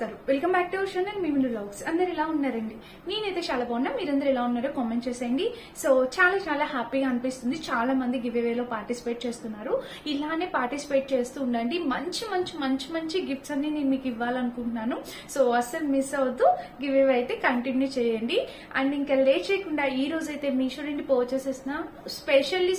నమస్కారం, welcome back to our channel మిమిండు vlogs. అందరు ఎలా ఉన్నారండి? నేనైతే చాలా బాగున్నా. మీరందరూ ఎలా ఉన్నారో కామెంట్ చేసేయండి. సో చాలా హ్యాపీగా అనిపిస్తుంది. చాలా మంది గివ్ అవేలో పార్టిసిపేట్ చేస్తున్నారు. ఇలానే పార్టిసిపేట్ చేస్తూ ఉండండి. మంచి గిఫ్ట్స్ అన్ని నేను మీకు ఇవ్వాలనుకుంటున్నాను. సో అస్సలు మిస్ అవద్దు. గివ్ అవే అయితే కంటిన్యూ చేయండి. అండ్ ఇంకా లేట్ చేయకుండా ఈ రోజు అయితే మీషో నుండి పర్చేస్ చేసిన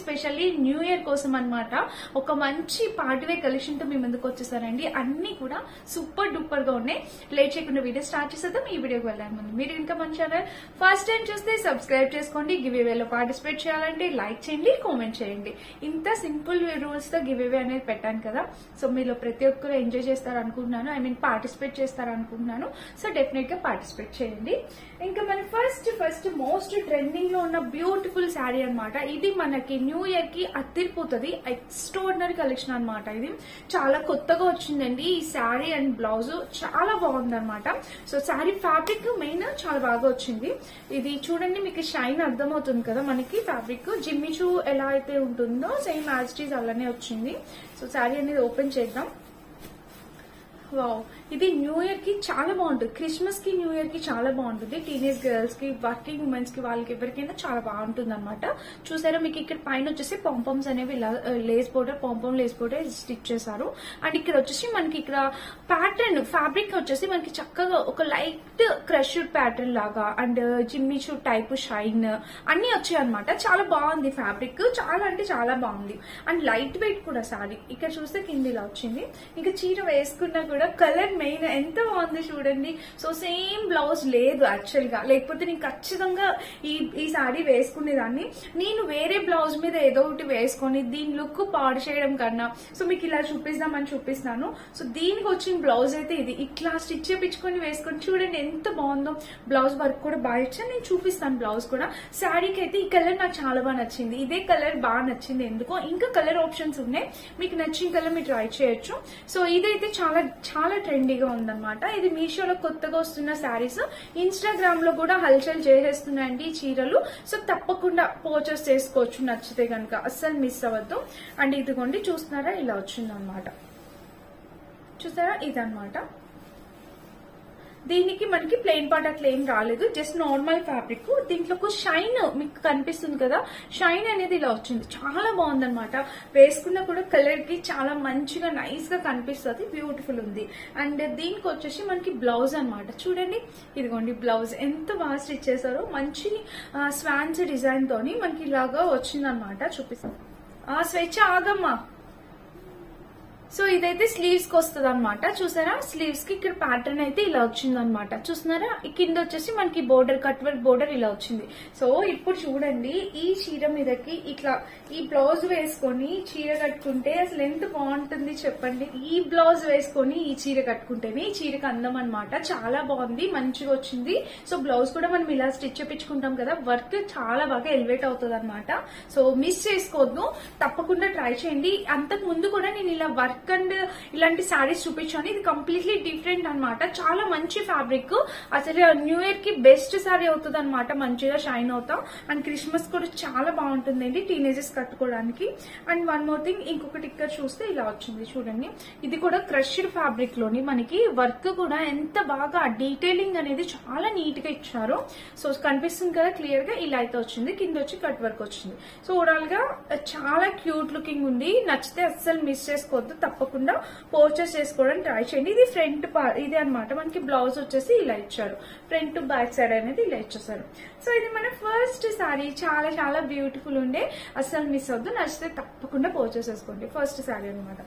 స్పెషల్లీ న్యూ ఇయర్ కోసం అన్నమాట ఒక మంచి పార్టీవేర్ కలెక్షన్ తో మీ ముందుకు వచ్చేసారండి. అన్ని కూడా సూపర్ డూపర్ గా ఉన్నాయి. లేట్ చేయకుండా వీడియో స్టార్ట్ చేసేద్దాం. ఈ వీడియోకి వెళ్ళాలి ముందు మీరు ఇంకా మన ఛానల్ ఫస్ట్ టైం చూస్తే సబ్స్క్రైబ్ చేసుకోండి. గివ్ అవేలో పార్టిసిపేట్ చేయాలంటే లైక్ చేయండి, కామెంట్ చేయండి. ఇంత సింపుల్ రూల్స్ తో గివ్ అవే అనేది పెట్టాను కదా. సో మీలో ప్రతి ఒక్కరు ఎంజాయ్ చేస్తారు అనుకుంటున్నాను. ఐ మీన్ పార్టిసిపేట్ చేస్తారు అనుకుంటున్నాను. సో డెఫినెట్ గా పార్టిసిపేట్ చేయండి. ఇంకా మన ఫస్ట్ మోస్ట్ ట్రెండింగ్ లో ఉన్న బ్యూటిఫుల్ శారీ అన్నమాట. ఇది మనకి న్యూ ఇయర్ కి అత్తిరిపోతుంది. ఎక్స్ట్రాడినరీ కలెక్షన్ అన్నమాట. ఇది చాలా కొత్తగా వచ్చిందండి. ఈ శారీ అండ్ బ్లౌజ్ చాలా బాగుంది అనమాట. సో శారీ ఫ్యాబ్రిక్ మెయిన్ చాలా బాగా వచ్చింది. ఇది చూడండి, మీకు షైన్ అర్థమవుతుంది కదా. మనకి ఫ్యాబ్రిక్ జిమ్మిచూ ఎలా అయితే ఉంటుందో సేమ్ యాజ్ ఇట్ ఈజ్ అలానే వచ్చింది. సో శారీ అనేది ఓపెన్ చేద్దాం. వావ్, ఇది న్యూ ఇయర్ కి చాలా బాగుంటుంది. క్రిస్మస్ కి న్యూ ఇయర్ కి చాలా బాగుంటుంది. టీనేజ్ గర్ల్స్ కి, వర్కింగ్ ఉమెన్స్ కి, వాళ్ళకి ఎవరికైనా చాలా బాగుంటుంది అనమాట. చూసారా, మీకు ఇక్కడ పైన వచ్చేసి పాంపమ్స్ అనేవి lace border, pompom lace border stitch చేశారు. అండ్ ఇక్కడ వచ్చేసి మనకి ఇక్కడ ప్యాటర్న్ ఫ్యాబ్రిక్ వచ్చేసి మనకి చక్కగా ఒక లైట్ క్రష్డ్ ప్యాటర్న్ లాగా అండ్ జిమ్మిచూ టైప్ షైన్ అన్ని వచ్చాయి అనమాట. చాలా బాగుంది ఫ్యాబ్రిక్, చాలా అంటే చాలా బాగుంది. అండ్ లైట్ వెయిట్ కూడా సారీ. ఇక్కడ చూస్తే కింద ఇలా వచ్చింది. ఇంకా చీర వేసుకున్నా కూడా కలర్ మెయిన్ ఎంత బాగుంది చూడండి. సో సేమ్ బ్లౌజ్ లేదు యాక్చువల్ గా, లేకపోతే నేను ఖచ్చితంగా ఈ సారీ వేసుకునేదాన్ని. నేను వేరే బ్లౌజ్ మీద ఏదో ఒకటి వేసుకొని దీని లుక్ పాడు చేయడం కన్నా సో మీకు ఇలా చూపిస్తామని చూపిస్తాను. సో దీనికి వచ్చిన బ్లౌజ్ అయితే ఇది ఇట్లా స్టిచ్ చేయించుకొని వేసుకొని చూడండి ఎంత బాగుందో. బ్లౌజ్ వర్క్ కూడా బాగా ఇచ్చాను, నేను చూపిస్తాను బ్లౌజ్ కూడా. శారీకి అయితే ఈ కలర్ నాకు చాలా బాగా నచ్చింది. ఇదే కలర్ బాగా నచ్చింది ఎందుకో. ఇంకా కలర్ ఆప్షన్స్ ఉన్నాయి, మీకు నచ్చిన కలర్ మీరు ట్రై చేయొచ్చు. సో ఇదైతే చాలా ట్రెండీగా ఉందన్నమాట. ఇది మీషోలో కొత్తగా వస్తున్న శారీస్. ఇన్స్టాగ్రామ్ లో కూడా హల్చల్ చేసేస్తున్నాయండి ఈ చీరలు. సో తప్పకుండా పర్చేస్ చేసుకోవచ్చు నచ్చితే కనుక, అస్సలు మిస్ అవ్వద్దు. అండ్ ఇదిగోండి, చూస్తున్నారా ఇలా వచ్చిందనమాట. చూసారా, ఇదన్నమాట. దీనికి మనకి ప్లెయిన్ పార్ట్ అట్లా ఏం రాలేదు, జస్ట్ నార్మల్ ఫ్యాబ్రిక్. దీంట్లో షైన్ మీకు కనిపిస్తుంది కదా, షైన్ అనేది ఇలా వచ్చింది. చాలా బాగుందన్నమాట. వేసుకున్నా కూడా కలర్ కి చాలా మంచిగా నైస్ గా కనిపిస్తుంది. బ్యూటిఫుల్ ఉంది. అండ్ దీనికి వచ్చేసి మనకి బ్లౌజ్ అన్నమాట. చూడండి, ఇదిగోండి బ్లౌజ్ ఎంత బాగా స్టిచ్ చేశారో. మంచి స్వాన్స్ డిజైన్ తోని మనకి ఇలాగా వచ్చిందనమాట. చూపిస్తాను. స్వేచ్ఛ ఆగమ్మా. సో ఇదైతే స్లీవ్స్ కి వస్తుంది అనమాట. చూసారా, స్లీవ్స్ కి ఇక్కడ ప్యాటర్న్ అయితే ఇలా వచ్చింది అనమాట. చూస్తున్నారా, కింద వచ్చేసి మనకి బోర్డర్, కట్ వర్క్ బోర్డర్ ఇలా వచ్చింది. సో ఇప్పుడు చూడండి, ఈ చీర మీదకి ఇట్లా ఈ బ్లౌజ్ వేసుకొని చీర కట్టుకుంటే అసలు ఎంత బాగుంటుంది చెప్పండి. ఈ బ్లౌజ్ వేసుకొని ఈ చీర కట్టుకుంటేనే ఈ చీరకి అందం అనమాట. చాలా బాగుంది, మంచిగా వచ్చింది. సో బ్లౌజ్ కూడా మనం ఇలా స్టిచ్ చేయించుకుంటాం కదా, వర్క్ చాలా బాగా ఎలివేట్ అవుతుంది అనమాట. సో మిస్ చేసుకోవద్దు, తప్పకుండా ట్రై చేయండి. అంతకు ముందు కూడా నేను ఇలా వర్క్ అండ్ ఇలాంటి శారీస్ చూపించాను. ఇది కంప్లీట్లీ డిఫరెంట్ అనమాట. చాలా మంచి ఫ్యాబ్రిక్, అసలు న్యూ ఇయర్ కి బెస్ట్ శారీ అవుతుంది అనమాట. మంచిగా షైన్ అవుతాం. అండ్ క్రిస్మస్ కూడా చాలా బాగుంటుందండి టీనేజర్స్ కట్టుకోవడానికి. అండ్ వన్ మోర్ థింగ్, ఇంకొకటి ఇక్కడ చూస్తే ఇలా వచ్చింది చూడండి. ఇది కూడా క్రష్డ్ ఫ్యాబ్రిక్ లోని మనకి వర్క్ కూడా ఎంత బాగా డీటెయిలింగ్ అనేది చాలా నీట్ గా ఇచ్చారు. సో కనిపిస్తుంది కదా క్లియర్ గా, ఇలా అయితే వచ్చింది. కింద వచ్చి కట్ వర్క్ వచ్చింది. సో ఓవరాల్ గా చాలా క్యూట్ లుకింగ్ ఉంది. నచ్చితే అస్సలు మిస్ చేసుకోవద్దు, తప్పకుండా పర్చేస్ చేసుకోవడానికి ట్రై చేయండి. ఇది ఫ్రంట్ పార్ట్ ఇది అనమాట. మనకి బ్లౌజ్ వచ్చేసి ఇలా ఇచ్చారు. ఫ్రంట్ టు బ్యాక్ సైడ్ అనేది ఇలా ఇచ్చేసారు. సో ఇది మన ఫస్ట్ శారీ. చాలా బ్యూటిఫుల్ ఉండే, అస్సలు మిస్ అవ్వద్దు. నచ్చితే తప్పకుండా పర్చేస్ చేసుకోండి. ఫస్ట్ శారీ అనమాట.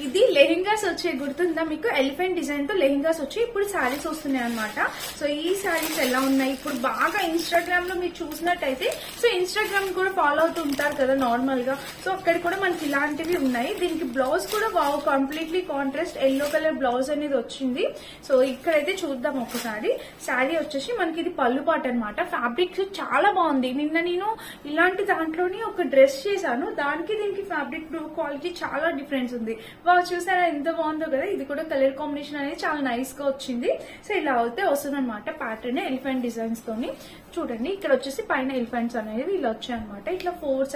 ఇది లెహెంగాస్ వచ్చే గుర్తుందా మీకు? ఎలిఫెంట్ డిజైన్ తో లెహెంగాస్ వచ్చి ఇప్పుడు శారీస్ వస్తున్నాయి అనమాట. సో ఈ శారీస్ ఎలా ఉన్నాయి ఇప్పుడు బాగా ఇన్స్టాగ్రామ్ లో మీరు చూసినట్టయితే, సో ఇన్స్టాగ్రామ్ కూడా ఫాలో అవుతూ ఉంటారు కదా నార్మల్ గా. సో అక్కడ కూడా మనకి ఇలాంటివి ఉన్నాయి. దీనికి బ్లౌజ్ కూడా wow, completely contrast yellow colour blouse అనేది వచ్చింది. సో ఇక్కడైతే చూద్దాం ఒకసారి. శారీ వచ్చేసి మనకి ఇది పళ్ళు పాట అనమాట. ఫ్యాబ్రిక్ చాలా బాగుంది. నిన్న నేను ఇలాంటి దాంట్లోని ఒక డ్రెస్ చేశాను, దానికి దీనికి ఫ్యాబ్రిక్ క్వాలిటీ చాలా డిఫరెన్స్ ఉంది. వావ్, చూసారా ఎంత బాగుందో కదా. ఇది కూడా కలర్ కాంబినేషన్ అనేది చాలా నైస్ గా వచ్చింది. సో ఇలా అయితే వస్తుంది అనమాట ప్యాటర్న్ ఎలిఫెంట్ డిజైన్స్ తోని. చూడండి ఇక్కడ వచ్చేసి పైన ఎలిఫెంట్స్ అనేవి ఇలా వచ్చాయి అనమాట. ఇట్లా ఫోర్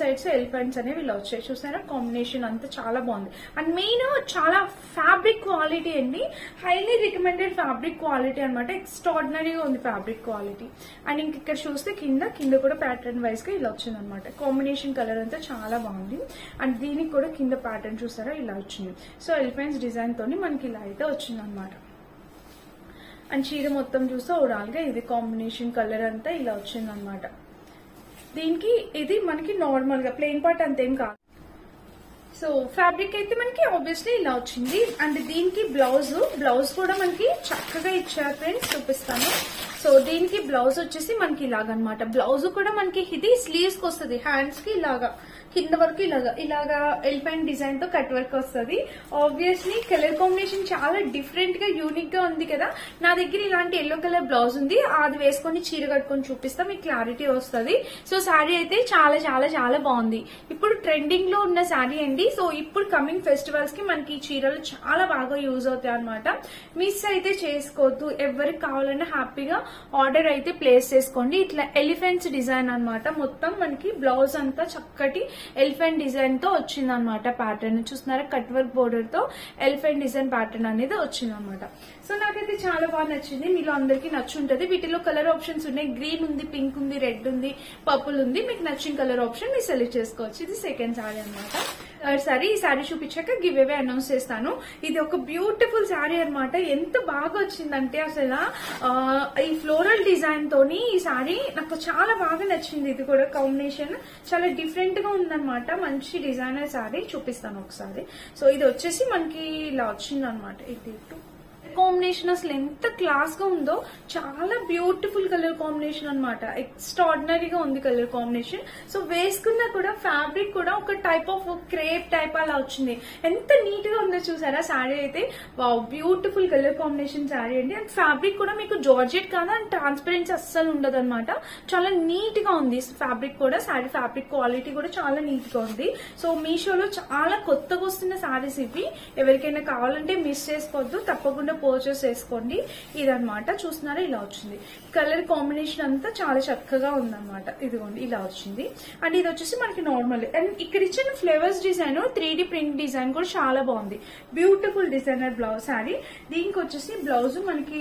సైడ్స్ ఎలిఫెంట్స్ అనేవి ఇలా వచ్చాయి. చూసారా కాంబినేషన్ అంతా చాలా బాగుంది. అండ్ మెయిన్ చాలా ఫ్యాబ్రిక్ క్వాలిటీ అండి, హైలీ రికమెండెడ్ ఫ్యాబ్రిక్ క్వాలిటీ అనమాట. ఎక్స్ట్రాడినరీగా ఉంది ఫ్యాబ్రిక్ క్వాలిటీ. అండ్ ఇంక ఇక్కడ చూస్తే కింద కూడా ప్యాటర్న్ వైజ్ గా ఇలా వచ్చింది అనమాట. కాంబినేషన్ కలర్ అంతా చాలా బాగుంది. అండ్ దీనికి కూడా కింద ప్యాటర్న్ చూసారా ఇలా వచ్చింది. సో ఎలిఫెంట్స్ డిజైన్ తోని మనకి ఇలా అయితే వచ్చింది అనమాట. అండ్ చీర మొత్తం చూస్తే ఓవరాల్ గా ఇది కాంబినేషన్ కలర్ అంతా ఇలా వచ్చింది అనమాట. దీనికి ఇది మనకి నార్మల్ గా ప్లెయిన్ పార్ట్ అంతేం కాదు. సో ఫ్యాబ్రిక్ అయితే మనకి ఆబ్వియస్లీ ఇలా వచ్చింది. అండ్ దీనికి బ్లౌజ్ కూడా మనకి చక్కగా ఇచ్చారు ఫ్రెండ్స్, చూపిస్తాను. సో దీనికి బ్లౌజ్ వచ్చేసి మనకి ఇలాగనమాట. బ్లౌజ్ కూడా మనకి ఇది స్లీవ్స్ కి వస్తుంది, హ్యాండ్స్ కి ఇలాగా కింద వరకు ఇలాగా ఎలిఫెంట్ డిజైన్ తో కట్ వర్క్ వస్తుంది. ఆబ్వియస్లీ కలర్ కాంబినేషన్ చాలా డిఫరెంట్ గా యూనిక్ గా ఉంది కదా. నా దగ్గర ఇలాంటి ఎల్లో కలర్ బ్లౌజ్ ఉంది, అది వేసుకొని చీర కట్టుకొని చూపిస్తా, మీకు క్లారిటీ వస్తుంది. సో శారీ అయితే చాలా చాలా చాలా బాగుంది. ఇప్పుడు ట్రెండింగ్ లో ఉన్న శారీ అండి. సో ఇప్పుడు కమింగ్ ఫెస్టివల్స్ కి మనకి ఈ చీరలు చాలా బాగా యూజ్ అవుతాయి అనమాట. మిస్ అయితే చేసుకోవద్దు, ఎవరికి కావాలన్నా హ్యాపీగా ఆర్డర్ అయితే ప్లేస్ చేసుకోండి. ఇట్లా ఎలిఫెంట్స్ డిజైన్ అనమాట. మొత్తం మనకి బ్లౌజ్ అంతా చక్కటి ఎలిఫెంట్ డిజైన్ తో వచ్చింది అనమాట. ప్యాటర్న్ చూస్తున్నారా, కట్ వర్క్ బోర్డర్ తో ఎలిఫెంట్ డిజైన్ ప్యాటర్న్ అనేది వచ్చింది అనమాట. సో నాకైతే చాలా బాగా నచ్చింది, మీలో అందరికి నచ్చుంటది. వీటిలో కలర్ ఆప్షన్స్ ఉన్నాయి, గ్రీన్ ఉంది, పింక్ ఉంది, రెడ్ ఉంది, పర్పుల్ ఉంది. మీకు నచ్చిన కలర్ ఆప్షన్ మీరు సెలెక్ట్ చేసుకోవచ్చు. ఇది సెకండ్ శారీ అనమాట. సరే ఈ శారీ చూపించాక గివ్ అవే అనౌన్స్ చేస్తాను. ఇది ఒక బ్యూటిఫుల్ శారీ అనమాట. ఎంత బాగా వచ్చిందంటే అసలు ఈ ఫ్లోరల్ డిజైన్ తోని ఈ శారీ నాకు చాలా బాగా నచ్చింది. ఇది కూడా కాంబినేషన్ చాలా డిఫరెంట్ గా ఉందన్నమాట. మంచి డిజైనర్ శారీ చూపిస్తాను ఒకసారి. సో ఇది వచ్చేసి మనకి ఇలా వచ్చింది అనమాట. ఇది కాంబినేషన్ అసలు ఎంత క్లాస్ గా ఉందో, చాలా బ్యూటిఫుల్ కలర్ కాంబినేషన్ అనమాట. ఎక్స్ట్రాడినరీగా ఉంది కలర్ కాంబినేషన్. సో వేసుకున్నా కూడా ఫ్యాబ్రిక్ కూడా ఒక టైప్ ఆఫ్ క్రేప్ టైప్ అలా వచ్చింది. ఎంత నీట్ గా ఉందో చూసారా శారీ అయితే. Wow, beautiful colour combination sari అండి. అండ్ ఫ్యాబ్రిక్ కూడా మీకు జార్జెట్ కాదా, అండ్ ట్రాన్స్పరెన్సీ అస్సలు ఉండదు అనమాట. చాలా నీట్ గా ఉంది ఫ్యాబ్రిక్ కూడా. శారీ ఫ్యాబ్రిక్ క్వాలిటీ కూడా చాలా నీట్ గా ఉంది. సో మీషోలో చాలా కొత్తగా వస్తున్న శారీస్ ఇవి. ఎవరికైనా కావాలంటే మిస్ చేసుకోవద్దు, తప్పకుండా పర్చేస్ చేసుకోండి. ఇదనమాట చూస్తున్నారా, ఇలా వచ్చింది. కలర్ కాంబినేషన్ అంతా చాలా చక్కగా ఉందన్నమాట. ఇదిగోండి ఇలా వచ్చింది. అండ్ ఇది వచ్చేసి మనకి నార్మల్. అండ్ ఇక్కడ ఇచ్చిన flavours design 3D print design కూడా చాలా బాగుంది. Beautiful designer blouse sari. దీనికి వచ్చేసి బ్లౌజ్ మనకి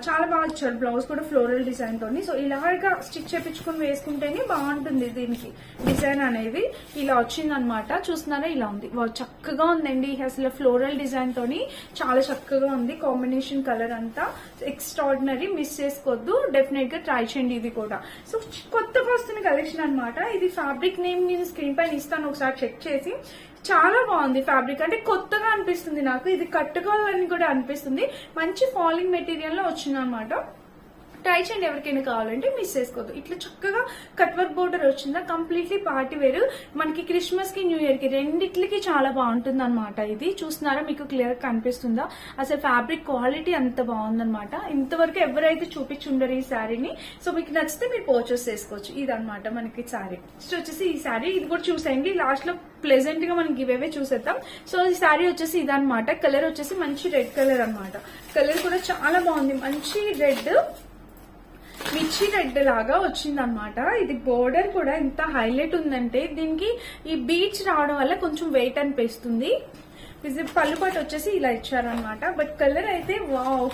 చాలా బాగా ఇచ్చారు. బ్లౌజ్ కూడా ఫ్లోరల్ డిజైన్ తోని. సో ఇలాగా స్టిచ్ చేపించుకుని వేసుకుంటేనే బాగుంటుంది. దీనికి డిజైన్ అనేది ఇలా వచ్చింది అనమాట. చూస్తున్నారా, ఇలా ఉంది. చక్కగా ఉందండి. అసలు ఫ్లోరల్ డిజైన్ తోని చాలా చక్కగా ఉంది. కాంబినేషన్ కలర్ అంతా ఎక్స్ట్రాడినరీ, మిస్ చేసుకోవద్దు, డెఫినెట్ గా ట్రై చేయండి. ఇది కూడా సో కొత్తగా వస్తున్న కలెక్షన్ అనమాట. ఇది ఫ్యాబ్రిక్ నేమ్ నేను స్క్రీన్ పైన ఇస్తాను, ఒకసారి చెక్ చేసి. చాలా బాగుంది ఫ్యాబ్రిక్, అంటే కొత్తగా అనిపిస్తుంది నాకు. ఇది కట్టుకోవాలని కూడా అనిపిస్తుంది. మంచి ఫాలింగ్ మెటీరియల్ లో వచ్చింది అనమాట. ట్రై చేయండి, ఎవరికైనా కావాలంటే మిస్ చేసుకోవద్దు. ఇట్లా చక్కగా కట్ వర్క్ బోర్డర్ వచ్చిందా, కంప్లీట్లీ పార్టీ వేర్. మనకి క్రిస్మస్ కి న్యూ ఇయర్ కి రెండిట్లకి చాలా బాగుంటుంది అనమాట. ఇది చూస్తున్నారా, మీకు క్లియర్ కనిపిస్తుందా? అసలు ఫ్యాబ్రిక్ క్వాలిటీ అంత బాగుందనమాట. ఇంతవరకు ఎవరైతే చూపించుండరు ఈ శారీని. సో మీకు నచ్చితే మీరు పర్చేస్ చేసుకోవచ్చు. ఇదనమాట మనకి శారీ. సో వచ్చేసి ఈ శారీ ఇది కూడా చూసేయండి. లాస్ట్ లో ప్లెజెంట్ గా మనం గివ్ అవే చూసేద్దాం. సో ఈ శారీ వచ్చేసి ఇదనమాట. కలర్ వచ్చేసి మంచి రెడ్ కలర్ అనమాట. కలర్ కూడా చాలా బాగుంది, మంచి రెడ్, మిర్చి రెడ్ లాగా వచ్చింది అనమాట. ఇది బోర్డర్ కూడా ఎంత హైలైట్ ఉందంటే దీనికి ఈ బీడ్స్ రావడం వల్ల కొంచెం వెయిట్ అనిపిస్తుంది. పళ్ళు పాటు వచ్చేసి ఇలా ఇచ్చారనమాట. బట్ కలర్ అయితే వావ్,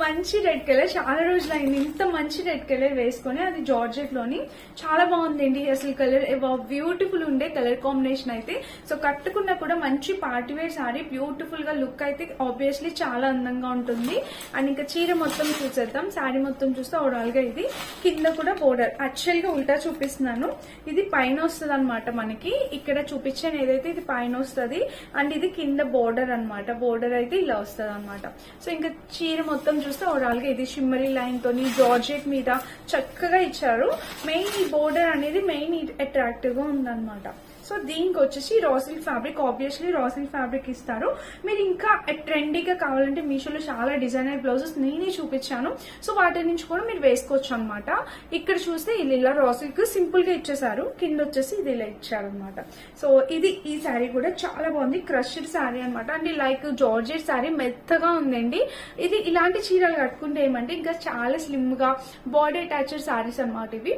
మంచి రెడ్ కలర్. చాలా రోజులు అయింది ఇంత మంచి రెడ్ కలర్ వేసుకొని, అది జార్జెట్ లోని. చాలా బాగుందండి అసలు కలర్. బ్యూటిఫుల్ ఉండే కలర్ కాంబినేషన్ అయితే. సో కట్టుకున్నా కూడా మంచి పార్టీవేర్ సారీ, బ్యూటిఫుల్ గా లుక్ అయితే ఆబ్వియస్లీ చాలా అందంగా ఉంటుంది. అండ్ ఇంకా చీర మొత్తం చూసేద్దాం. శారీ మొత్తం చూస్తే ఓవరాల్ గా ఇది కింద కూడా బోర్డర్. యాక్చువల్ గా ఉల్టా చూపిస్తున్నాను. ఇది పైన వస్తుంది అనమాట మనకి. ఇక్కడ చూపించాను ఏదైతే ఇది పైన వస్తుంది. అండ్ ఇది కింద బోర్డర్ అనమాట. బోర్డర్ అయితే ఇలా వస్తుంది అనమాట. సో ఇంకా చీర మొత్తం చూస్తే ఓవరాల్ గా ఇది షిమ్మరీ లైన్ తోని జార్జెట్ మీద చక్కగా ఇచ్చారు. మెయిన్ ఈ బోర్డర్ అనేది మెయిన్ అట్రాక్టివ్ గా ఉందన్నమాట. సో దీనికి వచ్చేసి raw silk fabric, obviously raw silk fabric ఇస్తారు. మీరు ఇంకా ట్రెండీగా కావాలంటే మీషోలో చాలా డిజైనర్ బ్లౌజెస్ నేనే చూపించాను. సో వాటి నుంచి కూడా మీరు వేసుకోవచ్చు అనమాట. ఇక్కడ చూస్తే ఇలా రా సిల్క్ సింపుల్ గా ఇచ్చేసారు. కింద వచ్చేసి ఇది ఇలా ఇచ్చారు అనమాట. సో ఇది ఈ శారీ కూడా చాలా బాగుంది. క్రష్డ్ శారీ అనమాట. అండ్ లైక్ జార్జెట్ శారీ మెత్తగా ఉందండి. ఇది ఇలాంటి చీరలు కట్టుకుంటే ఏమంటే ఇంకా చాలా స్లిమ్గా బాడీ అటాచ్డ్ శారీస్ అన్నమాట ఇవి.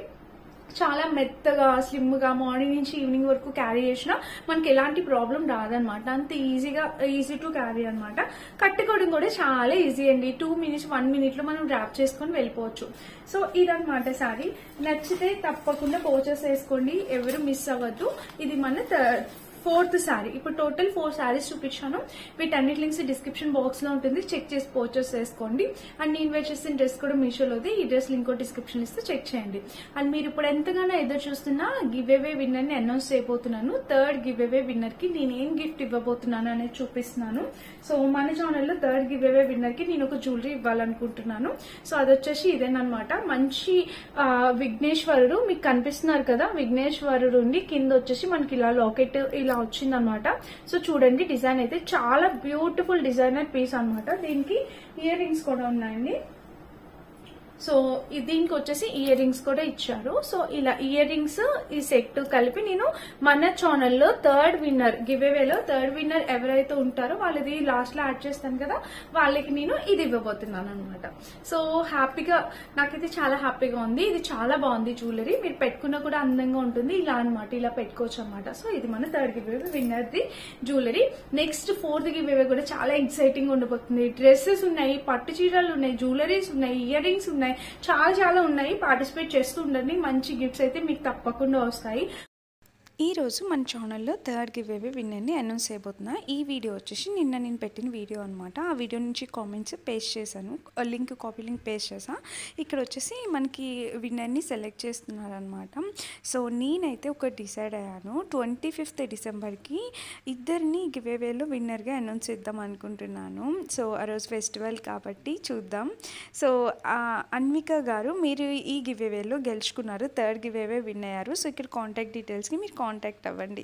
చాలా మెత్తగా స్లిమ్గా మార్నింగ్ నుంచి ఈవినింగ్ వరకు క్యారీ చేసినా మనకి ఎలాంటి ప్రాబ్లం రాదనమాట. అంత ఈజీ టు క్యారీ అనమాట. కట్టుకోవడం కూడా చాలా ఈజీ అండి. 2 minutes 1 minute లో మనం డ్రాప్ చేసుకొని వెళ్ళిపోవచ్చు. సో ఇదనమాట శారీ. నచ్చితే తప్పకుండా పర్చేస్ చేసుకోండి, ఎవరు మిస్ అవ్వద్దు. ఇది మన 4th శారీ. ఇప్పుడు టోటల్ 4 శారీస్ చూపించాను. వీటన్నిటి లింక్స్ డిస్క్రిప్షన్ బాక్స్ లో ఉంటుంది, చెక్ చేసి పర్చేస్ చేసుకోండి. అండ్ నేను వేర్ చేసిన డ్రెస్ కూడా మీషోలోది. ఈ డ్రెస్ లింక్ డిస్క్రిప్షన్ ఇస్తే చెక్ చేయండి. అండ్ మీరు ఇప్పుడు ఎంతగానో ఎదురు చూస్తున్నా గివ్ అవే విన్నర్ ని అనౌన్స్ చేయబోతున్నాను. 3rd గివ్ అవే విన్నర్ కి నేను ఏం గిఫ్ట్ ఇవ్వబోతున్నాను అనేది చూపిస్తున్నాను. సో మన ఛానల్లో 3rd గివ్ అవే విన్నర్ కి నేను ఒక జ్యువెలరీ ఇవ్వాలనుకుంటున్నాను. సో అది వచ్చేసి ఇదేనమాట. మంచి విఘ్నేశ్వరుడు మీకు కనిపిస్తున్నారు కదా, విఘ్నేశ్వరుడు ఉండి కింద వచ్చేసి మనకి ఇలా లాకెట్ ఇలా వచ్చిందనమాట. సో చూడండి, డిజైన్ అయితే చాలా బ్యూటిఫుల్ డిజైనర్ పీస్ అనమాట. దీనికి ఇయర్ రింగ్స్ కూడా ఉన్నాయండి. సో దీనికి వచ్చేసి ఇయర్ రింగ్స్ కూడా ఇచ్చారు. సో ఇలా ఇయర్ రింగ్స్ ఈ సెట్ కలిపి నేను మన ఛానల్లో 3rd winner give అవేలో 3rd winner ఎవరైతే ఉంటారో వాళ్ళది లాస్ట్ లో యాడ్ చేస్తాను కదా, వాళ్ళకి నేను ఇది ఇవ్వబోతున్నాను అనమాట. సో హ్యాపీగా, నాకైతే చాలా హ్యాపీగా ఉంది. ఇది చాలా బాగుంది జ్యువెలరీ. మీరు పెట్టుకున్నా కూడా అందంగా ఉంటుంది. ఇలా అనమాట, ఇలా పెట్టుకోవచ్చు అనమాట. సో ఇది మన 3rd give away winner the jewellery. Next 4th give away కూడా చాలా ఎక్సైటింగ్ ఉండబోతుంది. డ్రెస్సెస్ ఉన్నాయి, పట్టు చీరలు ఉన్నాయి, జ్యువెలరీస్ ఉన్నాయి, ఇయర్ రింగ్స్ ఉన్నాయి, చాలా ఉన్నాయి. పార్టిసిపేట్ చేస్తూ ఉండండి. మంచి గిఫ్ట్స్ అయితే మీకు తప్పకుండా వస్తాయి. ఈ రోజు మన ఛానల్లో 3rd గివ్ అవే విన్నర్ని అనౌన్స్ చేయబోతున్నా. ఈ వీడియో వచ్చేసి నిన్న నేను పెట్టిన వీడియో అనమాట. ఆ వీడియో నుంచి కామెంట్స్ పేస్ట్ చేశాను, కాపీ లింక్ పేస్ట్ చేశాను. ఇక్కడ వచ్చేసి మనకి విన్నర్ని సెలెక్ట్ చేస్తున్నారనమాట. సో నేనైతే ఒక డిసైడ్ అయ్యాను, 25th డిసెంబర్కి ఇద్దరిని గివ్ అవేలో విన్నర్గా అనౌన్స్ చేద్దాం అనుకుంటున్నాను. సో ఆ రోజు ఫెస్టివల్ కాబట్టి చూద్దాం. సో అన్విక గారు, మీరు ఈ గివ్ అవేలో గెలుచుకున్నారు, 3rd గివ్ అవే విన్ అయ్యారు. సో ఇక్కడ కాంటాక్ట్ డీటెయిల్స్కి మీరు కాంటాక్ట్ అవ్వండి.